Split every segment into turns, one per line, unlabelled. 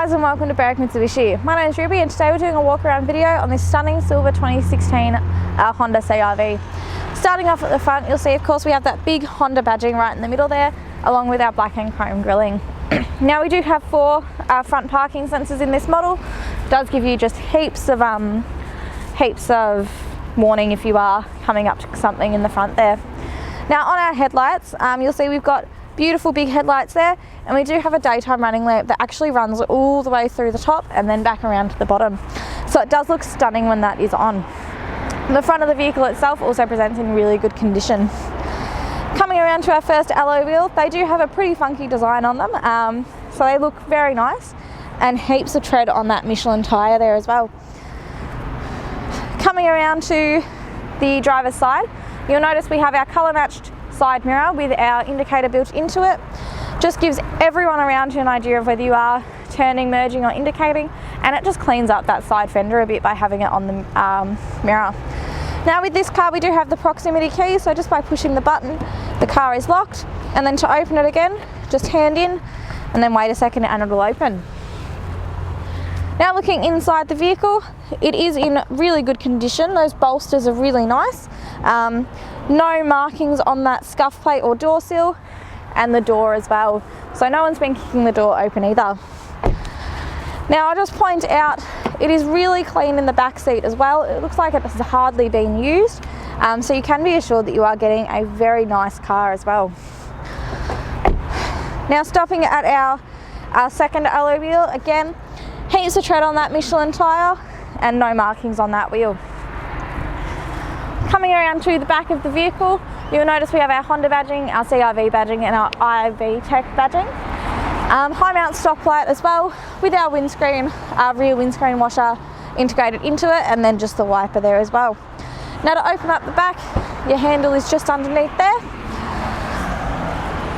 guys and welcome to Berwick Mitsubishi. My name is Ruby and today we're doing a walk around video on this stunning silver 2016 Honda CR-V. Starting off at the front, you'll see of course we have that big Honda badging right in the middle there, along with our black and chrome grilling. Now we do have four front parking sensors in this model. It does give you just heaps of warning if you are coming up to something in the front there. Now on our headlights, you'll see we've got beautiful big headlights there, and we do have a daytime running lamp that actually runs all the way through the top and then back around to the bottom. So it does look stunning when that is on. The front of the vehicle itself also presents in really good condition. Coming around to our first alloy wheel, they do have a pretty funky design on them, so they look very nice, and heaps of tread on that Michelin tyre there as well. Coming around to the driver's side, you'll notice we have our colour matched side mirror with our indicator built into it. Just gives everyone around you an idea of whether you are turning, merging or indicating, and it just cleans up that side fender a bit by having it on the mirror. Now with this car we do have the proximity key, so just by pushing the button the car is locked, and then to open it again just hand in and then wait a second and it will open. Now looking inside the vehicle, it is in really good condition. Those bolsters are really nice. No markings on that scuff plate or door sill, and the door as well. So no one's been kicking the door open either. Now I'll just point out, it is really clean in the back seat as well. It looks like it has hardly been used. So you can be assured that you are getting a very nice car as well. Now stopping at our second alloy wheel, again, heaps of tread on that Michelin tyre and no markings on that wheel. Coming around to the back of the vehicle, you'll notice we have our Honda badging, our CR-V badging and our IV-Tech badging. High mount stoplight as well, with our windscreen, our rear windscreen washer integrated into it, and then just the wiper there as well. Now to open up the back, your handle is just underneath there.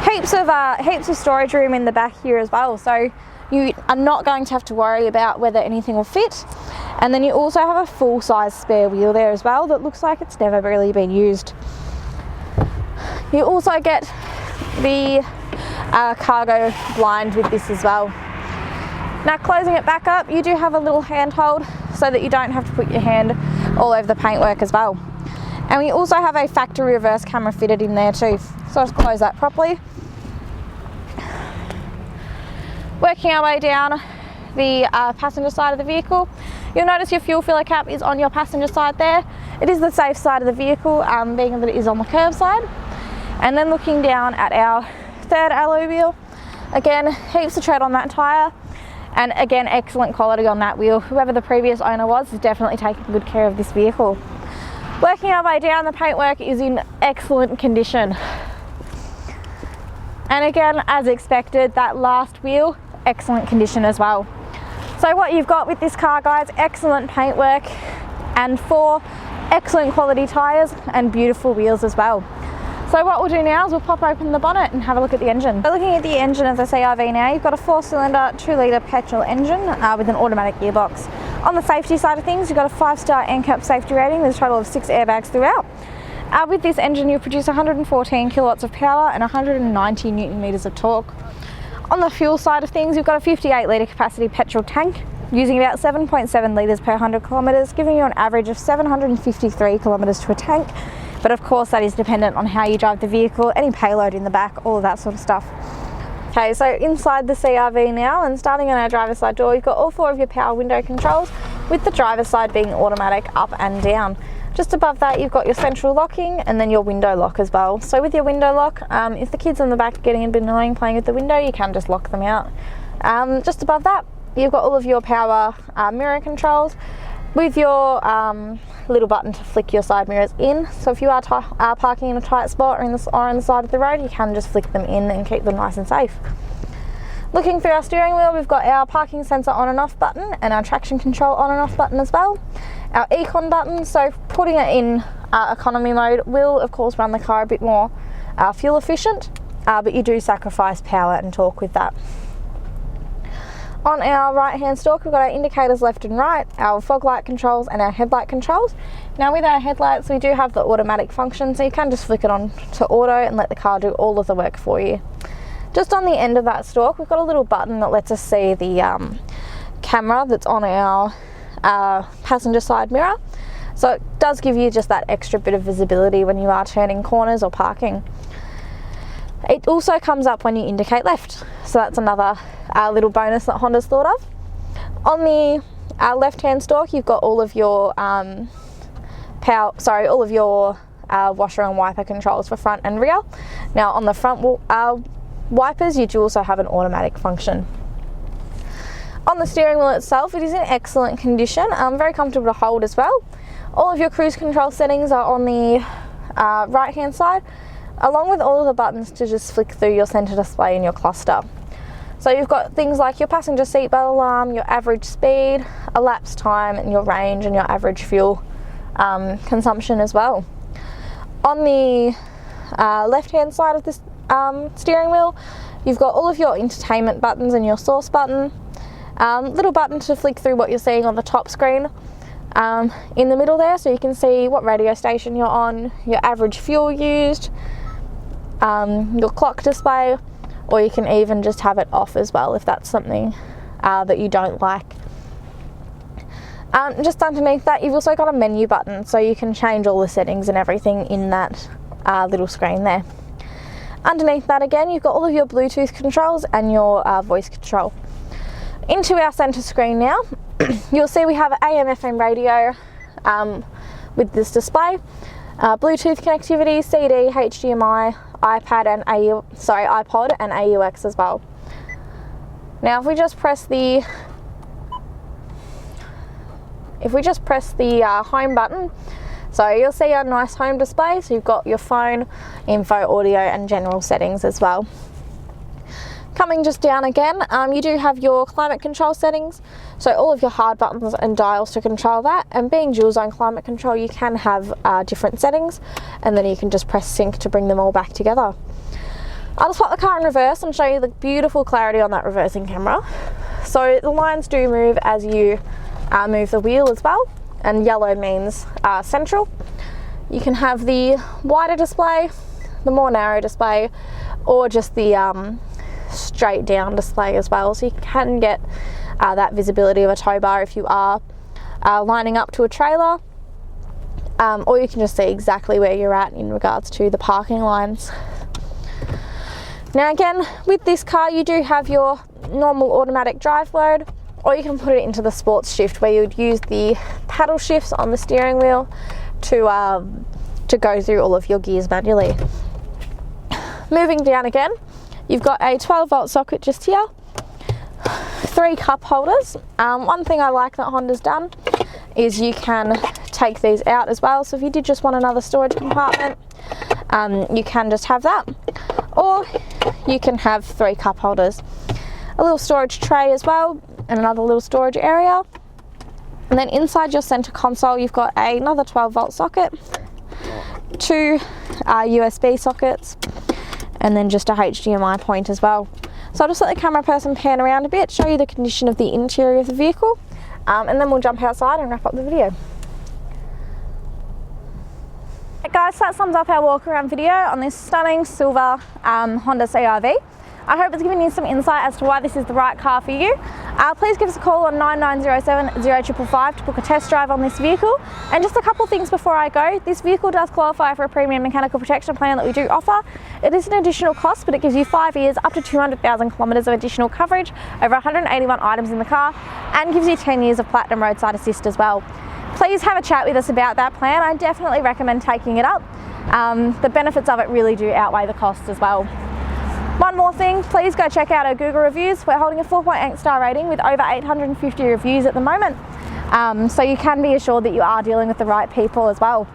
Heaps of storage room in the back here as well, so you are not going to have to worry about whether anything will fit. And then you also have a full-size spare wheel there as well that looks like it's never really been used. You also get the cargo blind with this as well. Now closing it back up, you do have a little handhold so that you don't have to put your hand all over the paintwork as well. And we also have a factory reverse camera fitted in there too. So I'll just close that properly. Working our way down the passenger side of the vehicle, you'll notice your fuel filler cap is on your passenger side there. It is the safe side of the vehicle, being that it is on the curb side. And then looking down at our third alloy wheel, again, heaps of tread on that tyre, and again, excellent quality on that wheel. Whoever the previous owner was is definitely taking good care of this vehicle. Working our way down, the paintwork is in excellent condition. And again, as expected, that last wheel, excellent condition as well. So what you've got with this car, guys, excellent paintwork and four excellent quality tyres and beautiful wheels as well. So what we'll do now is we'll pop open the bonnet and have a look at the engine. So looking at the engine of the CR-V now, you've got a 4-cylinder 2-litre petrol engine with an automatic gearbox. On the safety side of things, you've got a 5-star NCAP safety rating with a total of 6 airbags throughout. With this engine, you'll produce 114 kilowatts of power and 190 newton meters of torque. On the fuel side of things, you've got a 58-litre capacity petrol tank using about 7.7 litres per 100 kilometres, giving you an average of 753 kilometres to a tank. But of course that is dependent on how you drive the vehicle, any payload in the back, all of that sort of stuff. Okay, so inside the CR-V now, and starting on our driver's side door, you've got all 4 of your power window controls, with the driver's side being automatic up and down. Just above that you've got your central locking and then your window lock as well. So with your window lock, if the kids in the back are getting a bit annoying playing with the window, you can just lock them out. Just above that you've got all of your power mirror controls with your little button to flick your side mirrors in. So if you are parking in a tight spot or on the side of the road, you can just flick them in and keep them nice and safe. Looking through our steering wheel, we've got our parking sensor on and off button and our traction control on and off button as well. Our econ button, so putting it in economy mode will of course run the car a bit more fuel efficient, but you do sacrifice power and torque with that. On our right hand stalk, we've got our indicators left and right, our fog light controls and our headlight controls. Now with our headlights, we do have the automatic function, so you can just flick it on to auto and let the car do all of the work for you. Just on the end of that stalk, we've got a little button that lets us see the camera that's on our passenger side mirror, so it does give you just that extra bit of visibility when you are turning corners or parking. It also comes up when you indicate left, so that's another little bonus that Honda's thought of. On the left hand stalk, you've got all of your washer and wiper controls for front and rear. Now on the front wipers, you do also have an automatic function. On the steering wheel itself, it is in excellent condition, very comfortable to hold as well. All of your cruise control settings are on the right hand side, along with all of the buttons to just flick through your centre display in your cluster. So you've got things like your passenger seatbelt alarm, your average speed, elapsed time, and your range and your average fuel consumption as well. On the left hand side of this steering wheel, you've got all of your entertainment buttons and your source button, little button to flick through what you're seeing on the top screen in the middle there, so you can see what radio station you're on, your average fuel used, your clock display, or you can even just have it off as well if that's something that you don't like. Just underneath that, you've also got a menu button, so you can change all the settings and everything in that little screen there. Underneath that again, you've got all of your Bluetooth controls and your voice control. Into our centre screen now, you'll see we have AM/FM radio with this display, Bluetooth connectivity, CD, HDMI, iPod and AUX as well. Now if we just press the home button, so you'll see a nice home display, so you've got your phone, info, audio and general settings as well. Coming just down again, you do have your climate control settings, so all of your hard buttons and dials to control that, and being dual zone climate control, you can have different settings, and then you can just press sync to bring them all back together. I'll just pop the car in reverse and show you the beautiful clarity on that reversing camera. So the lines do move as you move the wheel as well, and yellow means central. You can have the wider display, the more narrow display, or just the straight down display as well, so you can get that visibility of a tow bar if you are lining up to a trailer, or you can just see exactly where you're at in regards to the parking lines. Now again, with this car you do have your normal automatic drive mode, or you can put it into the sports shift, where you would use the paddle shifts on the steering wheel to go through all of your gears manually. Moving down again, you've got a 12-volt socket just here, 3 cup holders. One thing I like that Honda's done is you can take these out as well, so if you did just want another storage compartment, you can just have that, or you can have 3 cup holders. A little storage tray as well, and another little storage area. And then inside your center console, you've got another 12-volt socket, 2 USB sockets, and then just a HDMI point as well. So I'll just let the camera person pan around a bit, show you the condition of the interior of the vehicle, and then we'll jump outside and wrap up the video. Right guys, so that sums up our walk around video on this stunning silver Honda CR-V. I hope it's given you some insight as to why this is the right car for you. Please give us a call on 9907 0555 to book a test drive on this vehicle. And just a couple of things before I go, this vehicle does qualify for a premium mechanical protection plan that we do offer. It is an additional cost, but it gives you 5 years, up to 200,000 kilometres of additional coverage over 181 items in the car, and gives you 10 years of platinum roadside assist as well. Please have a chat with us about that plan. I definitely recommend taking it up. The benefits of it really do outweigh the costs as well. One more thing, please go check out our Google reviews. We're holding a 4.8 star rating with over 850 reviews at the moment. So you can be assured that you are dealing with the right people as well.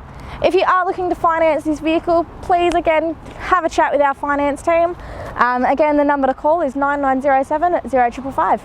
If you are looking to finance this vehicle, please again have a chat with our finance team. Again, the number to call is 9907 0555.